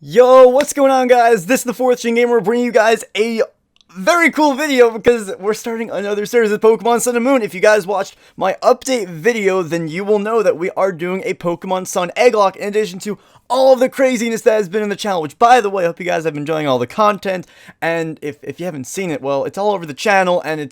Yo, what's going on, guys? This is the 4th Gen Gamer bringing you guys a very cool video because we're starting another series of Pokemon Sun and Moon. If you guys watched my update video, then you will know that we are doing a Pokemon Sun Egglocke in addition to all of the craziness that has been in the channel, which, by the way, I hope you guys have been enjoying all the content, and if you haven't seen it, well, it's all over the channel, and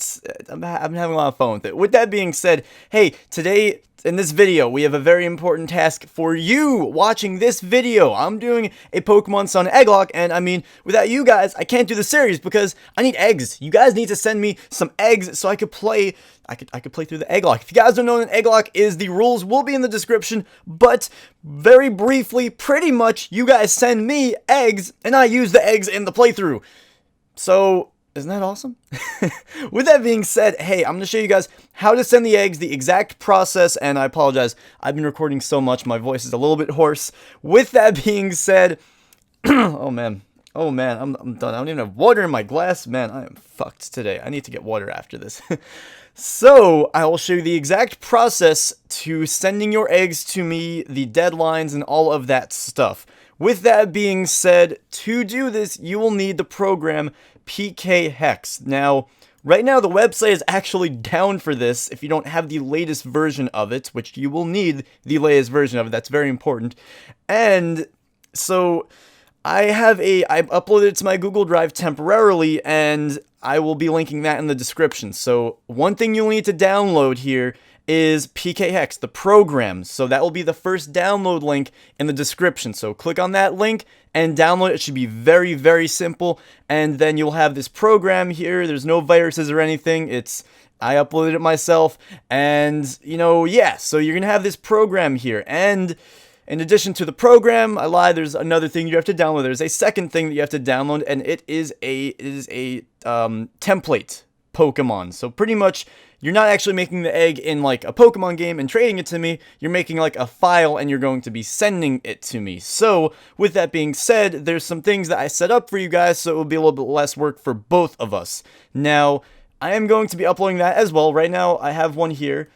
I've been having a lot of fun with it. With that being said, hey, today, in this video, we have a very important task for you watching this video. I'm doing a Pokemon Sun Egglocke, and I mean, without you guys, I can't do the series because I need eggs. You guys need to send me some eggs so I could play. I could play through the Egglocke. If you guys don't know what an Egglocke is, the rules will be in the description, but very briefly, pretty much, you guys send me eggs, and I use the eggs in the playthrough. So, isn't that awesome? With that being said, hey, I'm going to show you guys how to send the eggs, the exact process, and I apologize, I've been recording so much, my voice is a little bit hoarse. With that being said, oh man, I'm done. I don't even have water in my glass. Man, I am fucked today. I need to get water after this. So, I will show you the exact process to sending your eggs to me, the deadlines, and all of that stuff. With that being said, to do this, you will need the program PKHEX. Now, right now the website is actually down for this if you don't have the latest version of it, which you will need the latest version of it. That's very important. And so I uploaded it to my Google Drive temporarily, and I will be linking that in the description. So one thing you'll need to download here is PKHEX, the program. So that will be the first download link in the description. So click on that link and download it. It should be very, very simple. And then you'll have this program here. There's no viruses or anything. I uploaded it myself. And, yeah. So you're going to have this program here. And in addition to the program, I lied, there's another thing you have to download. There's a second thing that you have to download, and it is a template Pokemon. So pretty much, you're not actually making the egg in like a Pokemon game and trading it to me. You're making like a file, and you're going to be sending it to me. So with that being said, there's some things that I set up for you guys, so it will be a little bit less work for both of us. Now, I am going to be uploading that as well. Right now, I have one here.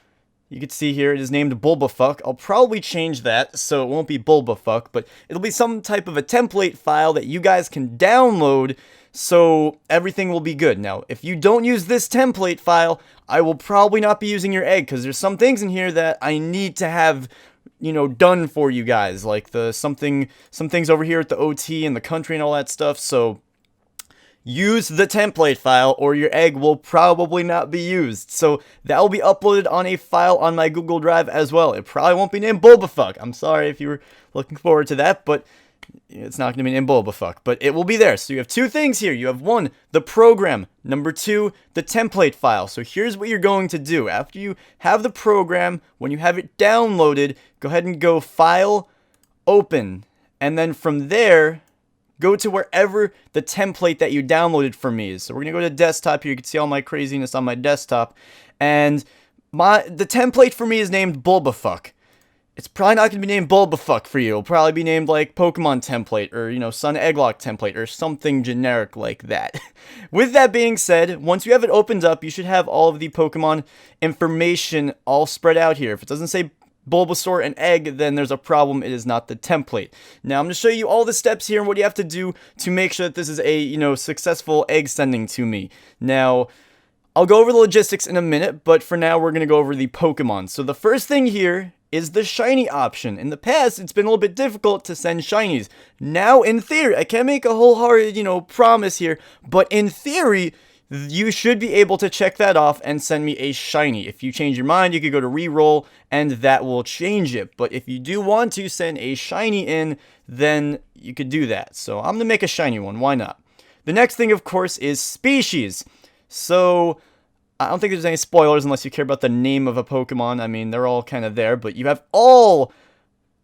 You can see here, it is named Bulbafuck. I'll probably change that, so it won't be Bulbafuck, but it'll be some type of a template file that you guys can download, so everything will be good. Now, if you don't use this template file, I will probably not be using your egg, because there's some things in here that I need to have, done for you guys, like some things over here at the OT and the country and all that stuff, so use the template file or your egg will probably not be used. So that will be uploaded on a file on my Google Drive as well. It probably won't be named Bulbafuck. I'm sorry if you were looking forward to that, but it's not going to be named Bulbafuck. But it will be there. So you have two things here. You have one, the program. Number two, the template file. So here's what you're going to do. After you have the program, when you have it downloaded, go ahead and go File, Open. And then from there, go to wherever the template that you downloaded for me is. So we're going to go to desktop here. You can see all my craziness on my desktop. And the template for me is named Bulbafuck. It's probably not going to be named Bulbafuck for you. It'll probably be named like Pokemon template or, Sun Egglocke template or something generic like that. With that being said, once you have it opened up, you should have all of the Pokemon information all spread out here. If it doesn't say Bulbasaur and egg, then there's a problem. It is not the template. Now I'm going to show you all the steps here and what you have to do to make sure that this is a, successful egg sending to me. Now, I'll go over the logistics in a minute, but for now we're going to go over the Pokemon. So the first thing here is the shiny option. In the past, it's been a little bit difficult to send shinies. Now, in theory, I can't make a wholehearted, promise here, but in theory, you should be able to check that off and send me a shiny. If you change your mind, you could go to Reroll, and that will change it. But if you do want to send a shiny in, then you could do that. So I'm going to make a shiny one. Why not? The next thing, of course, is species. So I don't think there's any spoilers unless you care about the name of a Pokemon. I mean, they're all kind of there. But you have all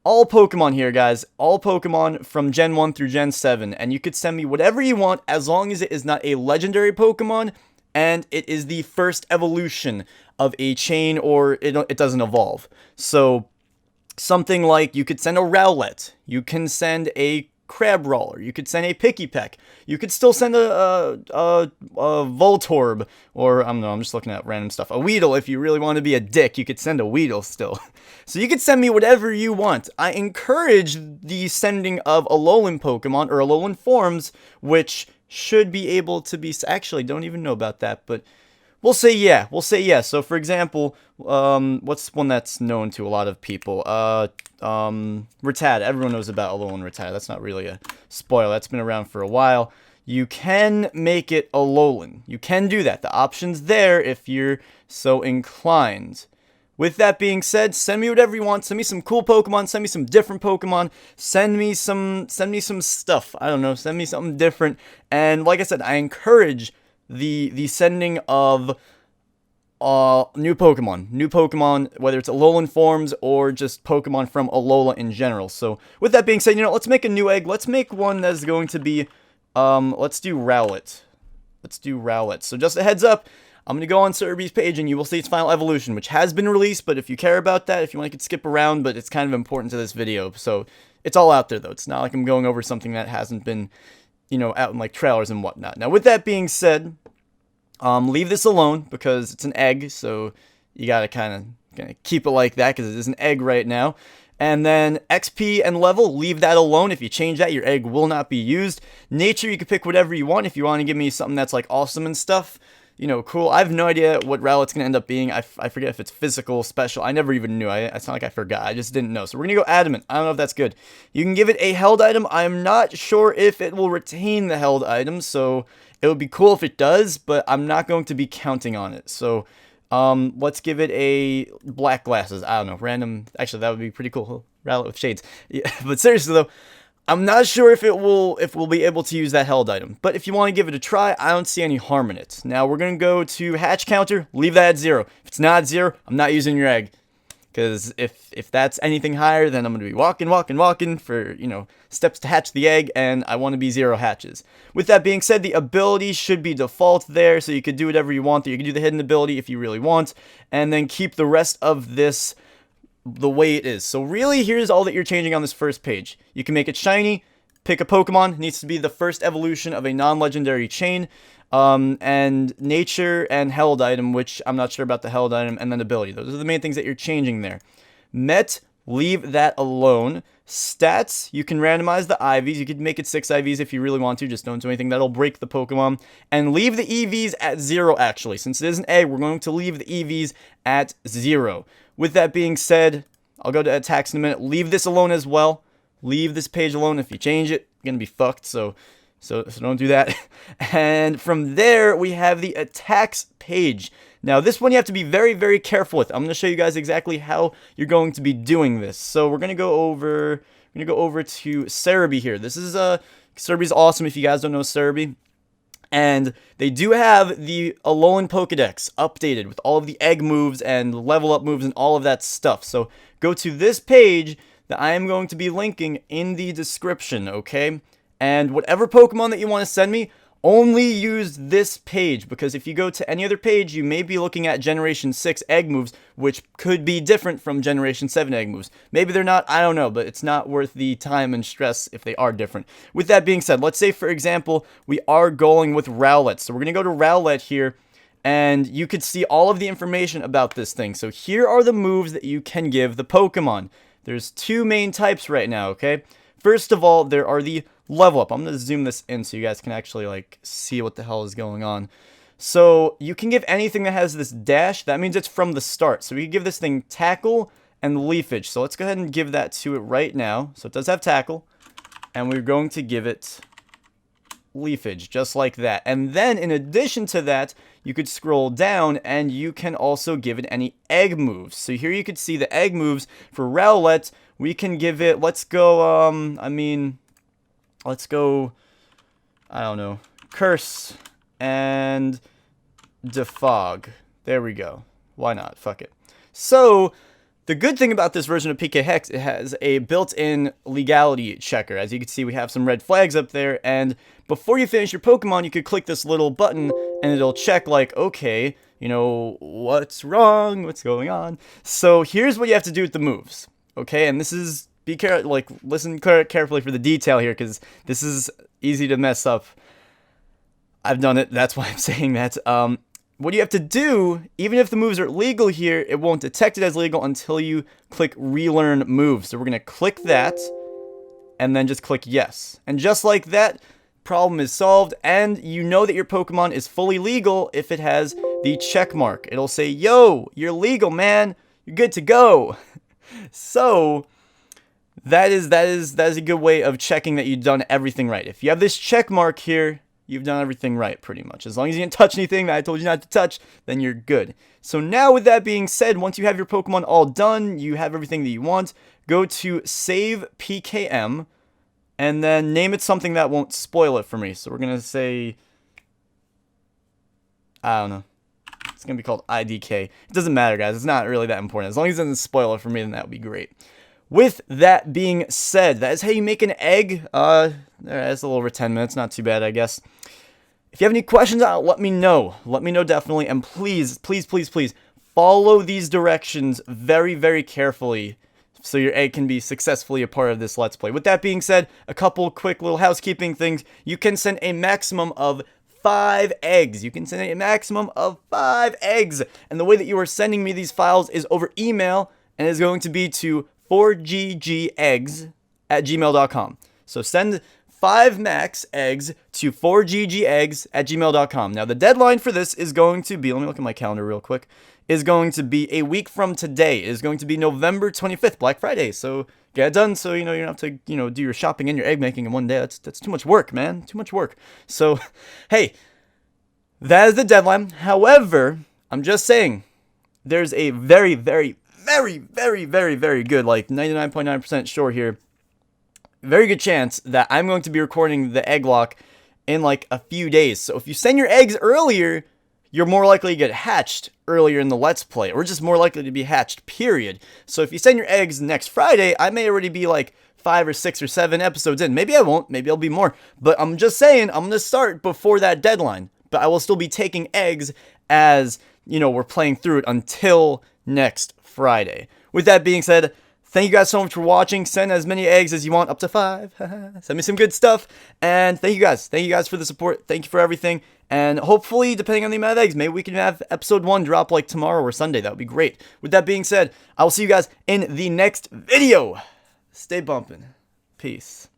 Pokemon here, guys. All Pokemon from Gen 1 through Gen 7. And you could send me whatever you want as long as it is not a legendary Pokemon and it is the first evolution of a chain or it doesn't evolve. So something like you could send a Rowlet. You can send a Crabrawler. You could send a Pikipek. You could still send a Voltorb, or I don't know, I'm just looking at random stuff. A Weedle, if you really want to be a dick, you could send a Weedle still. So you could send me whatever you want. I encourage the sending of Alolan Pokemon, or Alolan forms, which should be able to be... Actually, don't even know about that, but... We'll say yeah. So, for example, what's one that's known to a lot of people? Rattata. Everyone knows about Alolan Rattata. That's not really a spoiler. That's been around for a while. You can make it Alolan. You can do that. The option's there if you're so inclined. With that being said, send me whatever you want. Send me some cool Pokemon. Send me some different Pokemon. Send me some stuff. I don't know. Send me something different. And like I said, I encourage the sending of new Pokemon, whether it's Alolan forms or just Pokemon from Alola in general. So with that being said, let's make a new egg. Let's make one that's going to be let's do Rowlet. So just a heads up, I'm going to go on Cerebi's page and you will see its final evolution, which has been released, but if you care about that, if you want, you could skip around, but it's kind of important to this video. So it's all out there though. It's not like I'm going over something that hasn't been out in like trailers and whatnot. Now, with that being said, leave this alone because it's an egg, so you gotta kind of keep it like that because it is an egg right now. And then XP and level, leave that alone. If you change that, your egg will not be used. Nature, you can pick whatever you want. If you want to give me something that's like awesome and stuff, cool. I have no idea what Rowlet's going to end up being. I forget if it's physical, special. I never even knew. It's not like I forgot. I just didn't know. So we're going to go adamant. I don't know if that's good. You can give it a held item. I'm not sure if it will retain the held item. So it would be cool if it does, but I'm not going to be counting on it. So let's give it a black glasses. I don't know. Random. Actually, that would be pretty cool. Rowlet with shades. Yeah, but seriously though, I'm not sure if we'll be able to use that held item, but if you want to give it a try, I don't see any harm in it. Now we're going to go to hatch counter, leave that at 0. If it's not 0, I'm not using your egg, because if that's anything higher, then I'm going to be walking for, steps to hatch the egg, and I want to be 0 hatches. With that being said, the ability should be default there, so you could do whatever you want. You can do the hidden ability if you really want, and then keep the rest of this the way it is. So really, here's all that you're changing on this first page. You can make it shiny, pick a Pokemon, it needs to be the first evolution of a non-legendary chain, and nature and held item, which I'm not sure about the held item, and then ability. Those are the main things that you're changing there. Met, leave that alone. Stats, you can randomize the IVs. You could make it 6 IVs if you really want to. Just don't do anything that'll break the Pokemon. And leave the EVs at 0, actually. Since it is an egg, we're going to leave the EVs at 0. With that being said, I'll go to attacks in a minute. Leave this alone as well. Leave this page alone. If you change it, you're going to be fucked. So don't do that. And from there, we have the attacks page. Now, this one you have to be very, very careful with. I'm going to show you guys exactly how you're going to be doing this. So we're going to go over to Cerebi here. This is Cerebi's awesome if you guys don't know Cerebi. And they do have the Alolan Pokédex updated with all of the egg moves and level up moves and all of that stuff. So go to this page that I am going to be linking in the description, okay? And whatever Pokemon that you want to send me, only use this page, because if you go to any other page, you may be looking at Generation 6 egg moves, which could be different from Generation 7 egg moves. Maybe they're not, I don't know, but it's not worth the time and stress if they are different. With that being said, let's say, for example, we are going with Rowlet. So we're going to go to Rowlet here, and you could see all of the information about this thing. So here are the moves that you can give the Pokemon. There's 2 main types right now, okay? First of all, there are the level up. I'm going to zoom this in so you guys can actually see what the hell is going on. So you can give anything that has this dash. That means it's from the start. So we can give this thing tackle and leafage. So let's go ahead and give that to it right now. So it does have tackle, and we're going to give it leafage just like that. And then in addition to that, you could scroll down and you can also give it any egg moves. So here you could see the egg moves for Rowlet. We can give it, let's go, I don't know, Curse and Defog. There we go. Why not? Fuck it. So the good thing about this version of PKHEX, it has a built-in Legality Checker. As you can see, we have some red flags up there, and before you finish your Pokemon, you could click this little button, and it'll check, okay, what's wrong, what's going on. So here's what you have to do with the moves, okay? And this is be careful, like, listen carefully for the detail here, because this is easy to mess up. I've done it, that's why I'm saying that. What you have to do, even if the moves are legal here, it won't detect it as legal until you click Relearn Moves. So we're going to click that, and then just click Yes. And just like that, problem is solved, and you know that your Pokemon is fully legal if it has the check mark. It'll say, yo, you're legal, man. You're good to go. So that is a good way of checking that you've done everything right. If you have this check mark here, you've done everything right, pretty much. As long as you didn't touch anything that I told you not to touch, then you're good. So now, with that being said, once you have your Pokemon all done, you have everything that you want, go to Save PKM, and then name it something that won't spoil it for me. So we're going to say, I don't know. It's going to be called IDK. It doesn't matter, guys. It's not really that important. As long as it doesn't spoil it for me, then that would be great. With that being said, that is how you make an egg. That's a little over 10 minutes. Not too bad, I guess. If you have any questions, let me know. Let me know definitely. And please, please, please, please, follow these directions very, very carefully so your egg can be successfully a part of this Let's Play. With that being said, a couple quick little housekeeping things. You can send a maximum of 5 eggs. You can send a maximum of 5 eggs. And the way that you are sending me these files is over email, and it's going to be to 4ggeggs@gmail.com. So send 5 max eggs to 4ggeggs@gmail.com. Now, the deadline for this is going to be, let me look at my calendar real quick, is going to be a week from today. It is going to be November 25th, Black Friday. So get it done so, you don't have to, do your shopping and your egg making in one day. That's too much work, man. Too much work. So, hey, that is the deadline. However, I'm just saying, there's a very, very, very, very, very, very good, like 99.9% sure here, very good chance that I'm going to be recording the Egglocke in like a few days. So if you send your eggs earlier, you're more likely to get hatched earlier in the Let's Play, or just more likely to be hatched, period. So if you send your eggs next Friday, I may already be like 5 or 6 or 7 episodes in. Maybe I won't, maybe I'll be more. But I'm just saying, I'm going to start before that deadline. But I will still be taking eggs as, we're playing through it until next Friday. With that being said, thank you guys so much for watching. Send as many eggs as you want, up to 5. Send me some good stuff. And thank you guys. Thank you guys for the support. Thank you for everything. And hopefully, depending on the amount of eggs, maybe we can have episode 1 drop like tomorrow or Sunday. That would be great. With that being said, I will see you guys in the next video. Stay bumping. Peace.